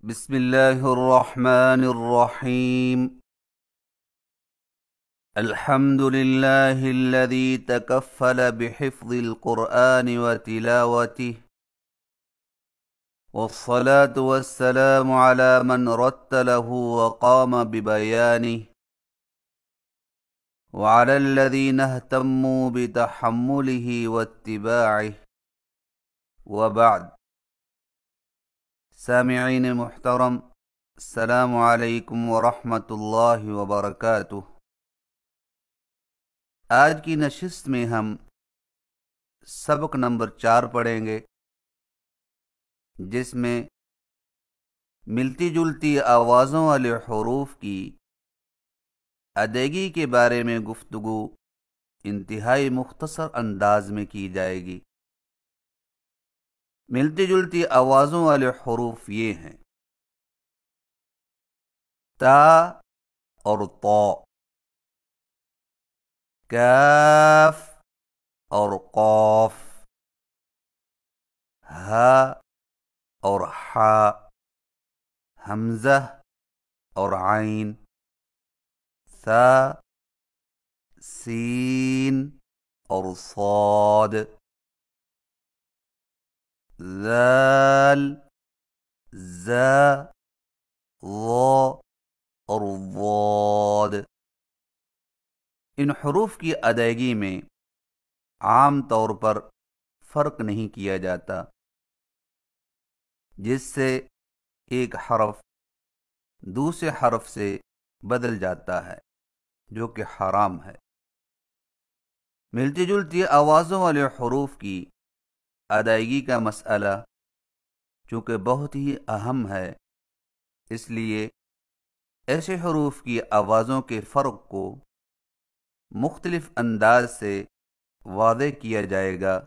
بسم الله الرحمن الرحيم. الحمد لله الذي تكفل بحفظ القرآن وتلاوته، والصلاة والسلام على من رتله وقام ببيانه، وعلى الذين اهتموا بتحمله واتباعه، وبعد. سامعین محترم، السلام علیکم ورحمۃ اللہ وبرکاتہ۔ آج کی نشست میں ہم سبق نمبر 4 پڑھیں گے، جس میں ملتی جلتی آوازوں والے حروف کی ادائیگی کے بارے میں گفتگو انتہائی مختصر انداز میں کی جائے گی۔ ملتی جلتی آوازوں والے حروف یہ ہیں: تا اور طا، کاف اور قاف، ہا اور حا، حمزہ اور عین، ثا، سین اور صاد، ذال، زا، ظا اور ضاد۔ ان حروف کی ادائیگی میں عام طور پر فرق نہیں کیا جاتا، جس سے ایک حرف دوسرے حرف سے بدل جاتا ہے، جو کہ حرام ہے۔ ملتی جلتی آوازوں والے حروف کی ادائیگی کا مسئلہ چونکہ بہت ہی اہم ہے، اس لیے ایسے حروف کی آوازوں کے فرق کو مختلف انداز سے واضح کیا جائے گا،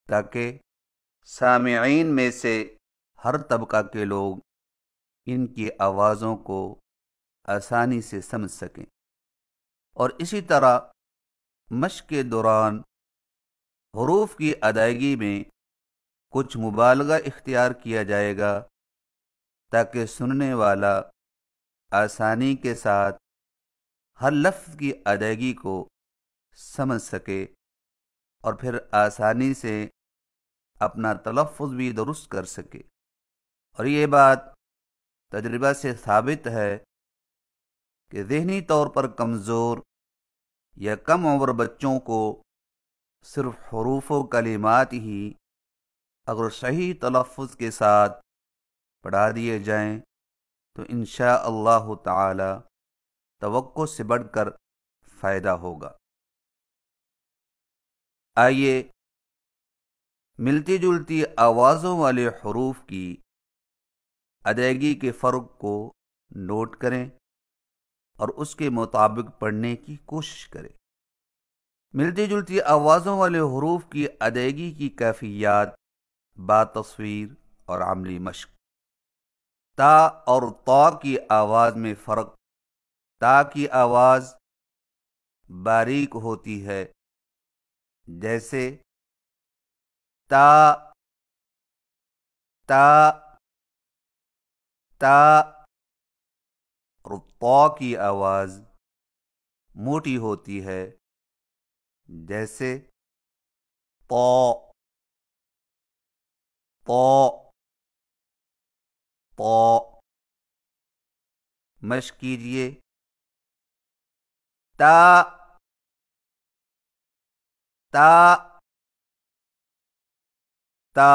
تاکہ سامعین میں سے ہر طبقہ کے لوگ ان کی آوازوں کو آسانی سے سمجھ سکیں۔ اور اسی طرح مشق کے دوران حروف کی ادائیگی میں کچھ مبالغہ اختیار کیا جائے گا، تاکہ سننے والا آسانی کے ساتھ ہر لفظ کی ادائیگی کو سمجھ سکے اور پھر آسانی سے اپنا تلفظ بھی درست کر سکے۔ اور یہ بات تجربہ سے ثابت ہے کہ ذہنی طور پر کمزور یا کم عمر بچوں کو صرف حروف و کلمات ہی اگر صحیح تلفظ کے ساتھ پڑھا دیے جائیں تو انشاءاللہ تعالی توقع سے بڑھ کر فائدہ ہوگا۔ آئیے ملتی جلتی آوازوں والے حروف کی ادائیگی کے فرق کو نوٹ کریں اور اس کے مطابق پڑھنے کی کوشش کریں۔ ملتی جلتی آوازوں والے حروف کی ادائیگی کی کیفیات باتصویر اور عملی مشق۔ تا اور طا کی آواز میں فرق: تا کی آواز باریک ہوتی ہے، جیسے تا تا تا، اور طا کی آواز موٹی ہوتی ہے، جیسے طا طا طا۔ مشق کیجیے: تا تا تا،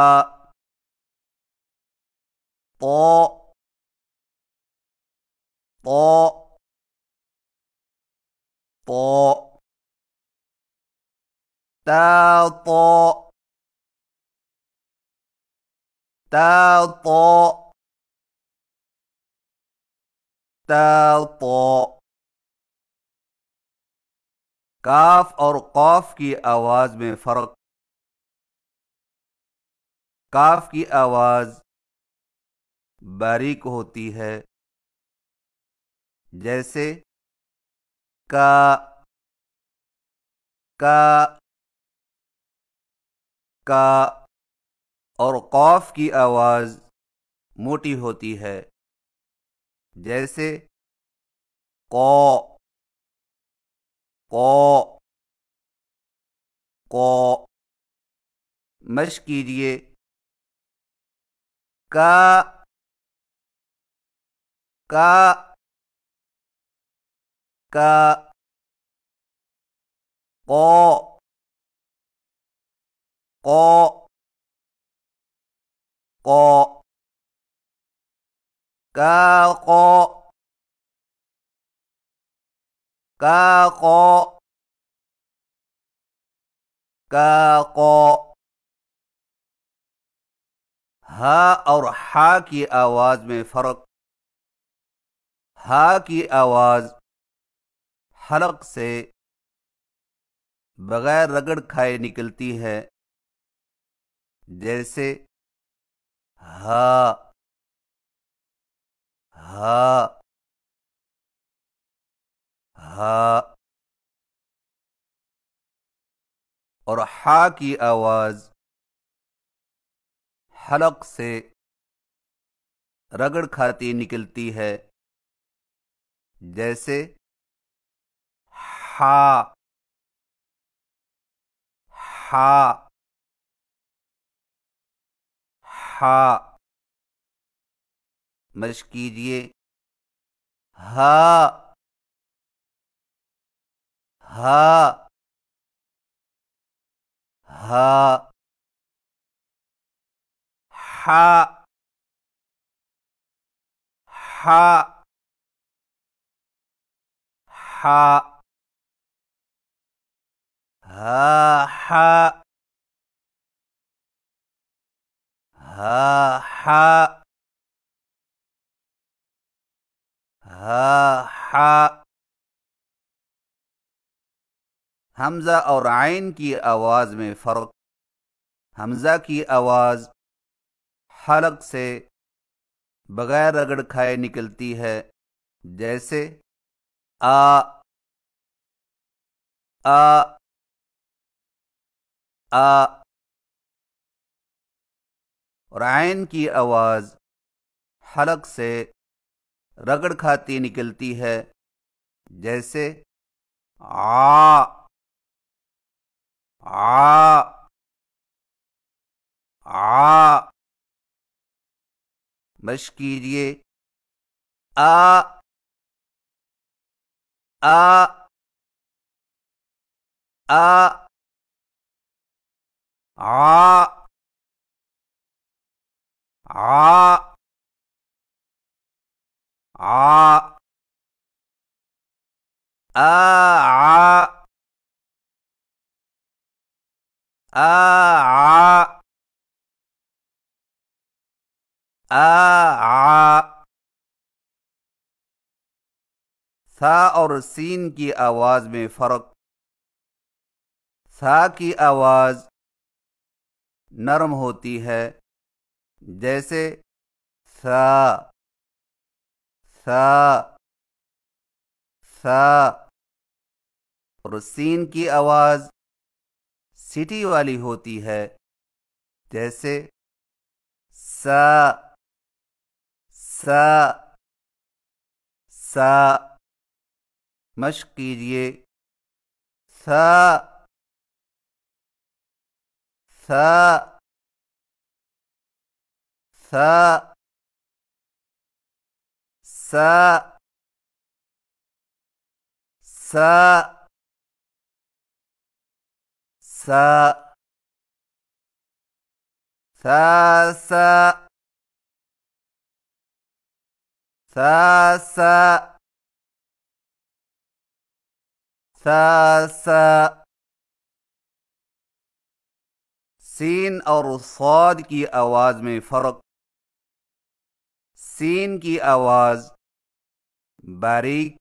طا طا طا، تا طا تا طا تا طا۔ کاف اور قاف کی آواز میں فرق: کاف کی آواز باریک ہوتی ہے، جیسے کا کا کا، اور قاف کی آواز موٹی ہوتی ہے، جیسے کو کو کو۔ مشق کیجیے کا کا کا کو کو کو کا کو کا کو کا کو۔ ہا اور ہا کی آواز میں فرق۔ ہا کی آواز حلق سے بغیر رگڑ کھائے نکلتی ہے، جیسے ہا ہا ہا۔ اور ہا کی آواز حلق سے رگڑ کھاتی نکلتی ہے، جیسے ہا ہا ہا۔ مشق کیجیے ہا ہا ہا ہا ہا ہا ہا ہا ہا ہا ہا ہا۔ حمزہ اور عین کی آواز میں فرق۔ حمزہ کی آواز حلق سے بغیر رگڑ کھائے نکلتی ہے، جیسے آ آ آ۔ اور عین کی آواز حلق سے رگڑ کھاتی نکلتی ہے، جیسے آ آ آ۔ مشق کیجیے آ آ آ آ آ آ آ آ آ۔ ثا اور سین کی آواز میں فرق۔ ثا کی آواز نرم ہوتی ہے، جیسے ثا ثا ثا۔ اور سین کی آواز سیٹی والی ہوتی ہے، جیسے سا سا سا۔ مشق کیجیے سا سا سا سا سا سا سا سا سا سا سا سا۔ سین اور صاد کی آواز میں فرق۔ سین کی آواز باریک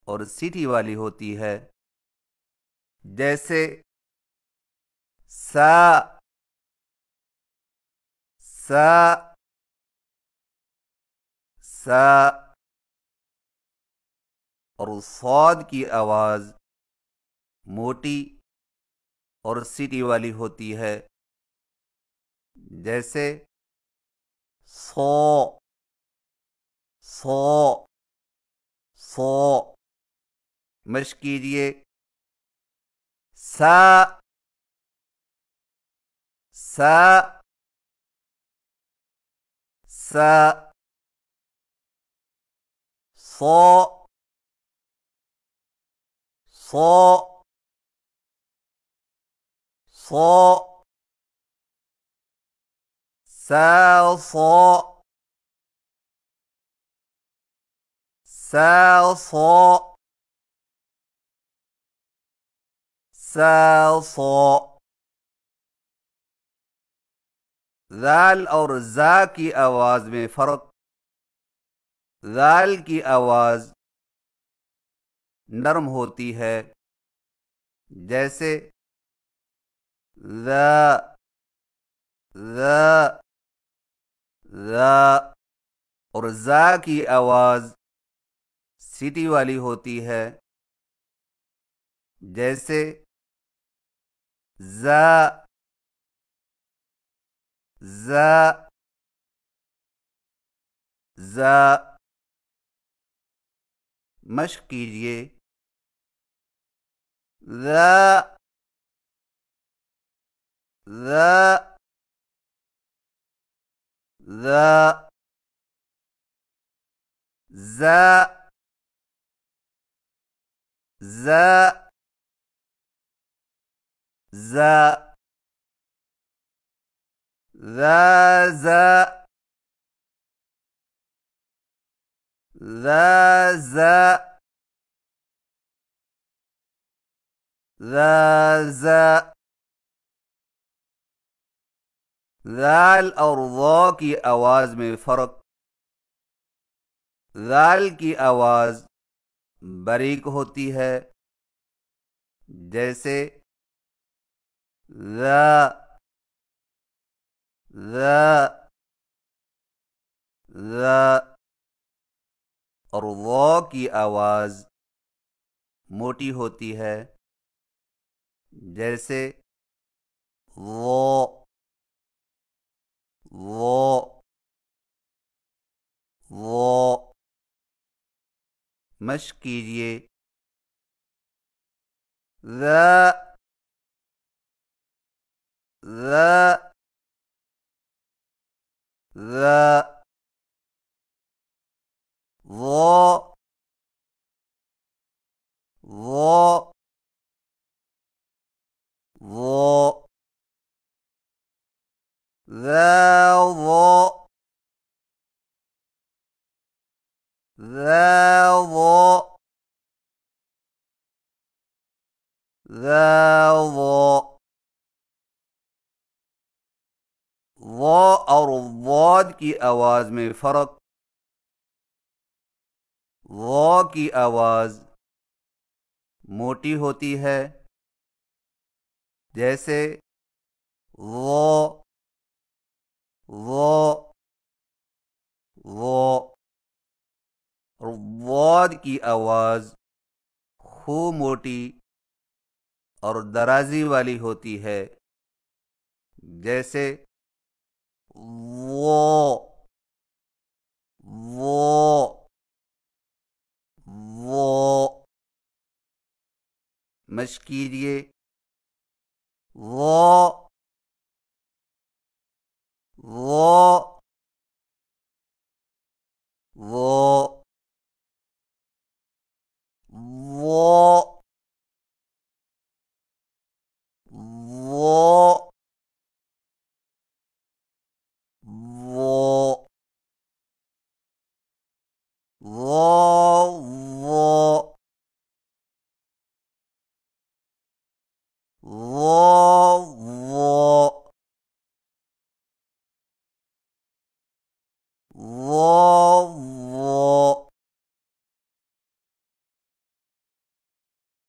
اور سیٹی والی ہوتی ہے، جیسے سا سا سا۔ اور صاد کی آواز موٹی اور سیٹی والی ہوتی ہے، جیسے صو صو صو مشق کیجئے سا سا سا صو صو صو سا صو سا صو سا صو ذال اور زا کی آواز میں فرق ذال کی آواز نرم ہوتی ہے جیسے ذا ذا ذا اور زا کی آواز سیٹی والی ہوتی ہے جیسے زا زا زا مشق کیجئے ذا ذا ذا زا زا زا ذا زا ذا زا ذا زا ذال اور ضا کی آواز میں فرق ذال کی آواز باریک ہوتی ہے جیسے ذا ذا ذا اور ضا کی آواز موٹی ہوتی ہے جیسے وہ مشق کیجئے ذا ذا ذا اور ضاد کی آواز میں فرق ضا کی آواز موٹی ہوتی ہے جیسے اور ضاد کی آواز خوب موٹی اور درازی والی ہوتی ہے جیسے مشق کیجئے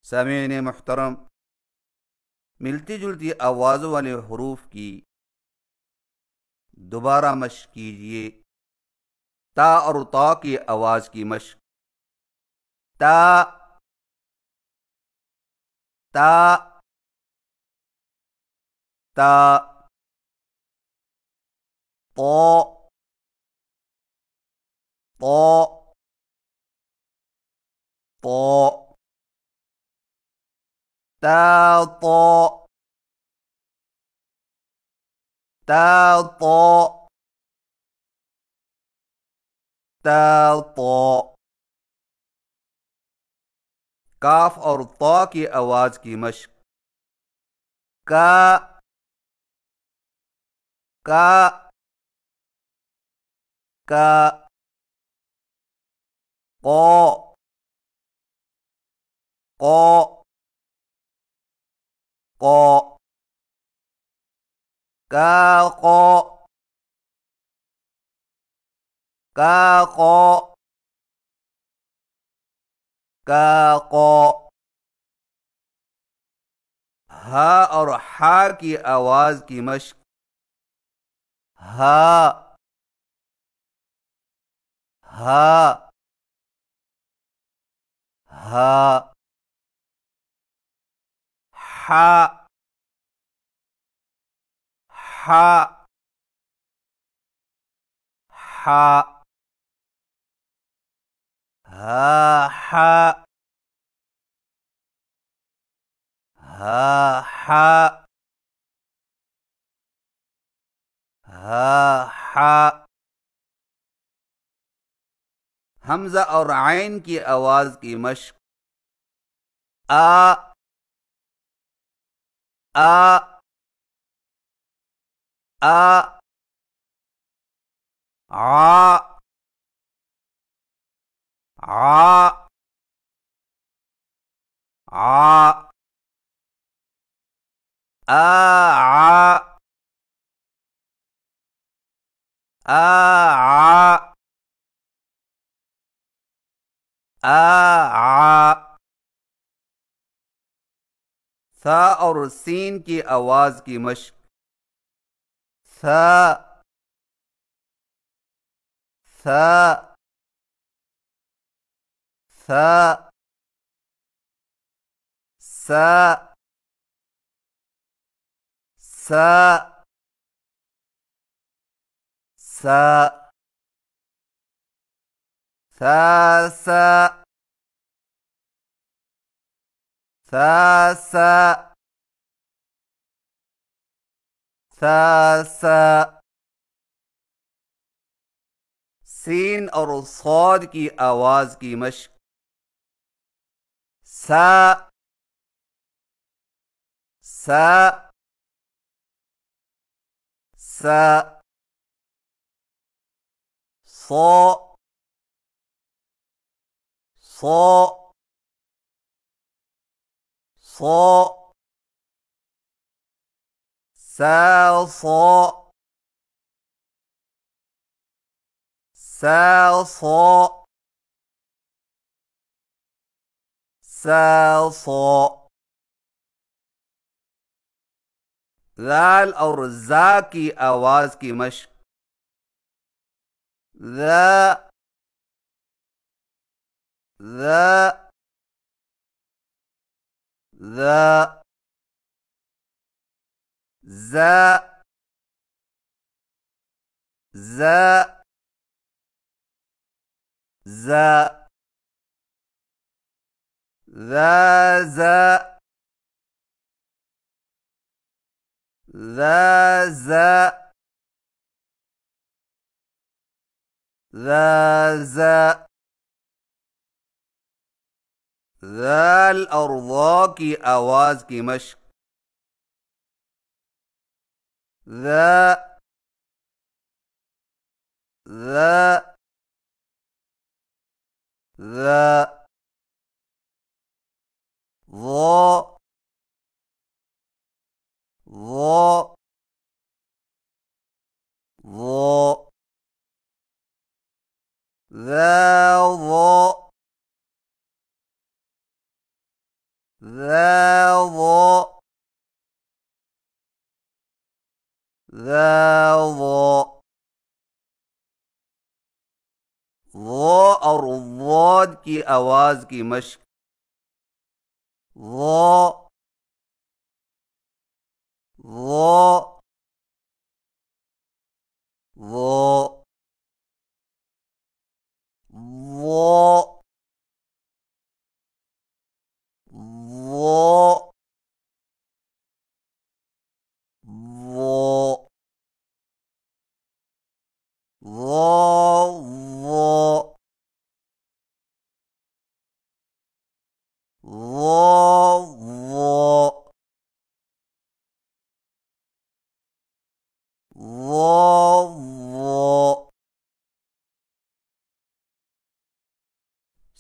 سامعین محترم، ملتی جلتی آوازوں والے حروف کی دوبارہ مشق کیجئے تا اور طا کی آواز کی مشق تا تا تا طا طا طا تا طا تا طا تا طا کاف اور طا کی آواز کی مشق کا کا کا قا قا قا کا قا کا قا کا قا ہا اور ہا کی آواز کی مشق ہا ہا ہا ہا ہا ہا ہا ہا ہا ہا ہا ہا حمزہ اور عین کی آواز کی مشق آ آ آ ع ع ع آ آ آ ثا اور سین کی آواز کی مشق ثا ثا ثا سا سا سا سا سا سا سا سا سا سین اور صاد کی آواز کی مشق سا سا سا صا صا صا سا صا سا صا سا صا ذال اور زا کی آواز کی مشق ذا ذا ذا ذا ذا ذا ذا ذا ذا ذا ذا ذا ذال اور ضا کی آواز کی مشق ذا ذا ذا ضا ضا ضا ذا ضا ذا ضا ذا ضا ضا اور ضاد کی آواز کی مشق ضا ضا ضا ظا ظا ظا ظا ظا ظا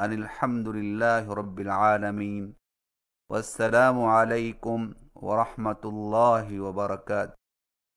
ان الحمد للہ رب العالمین، والسلام علیکم ورحمۃ اللہ وبرکاتہ۔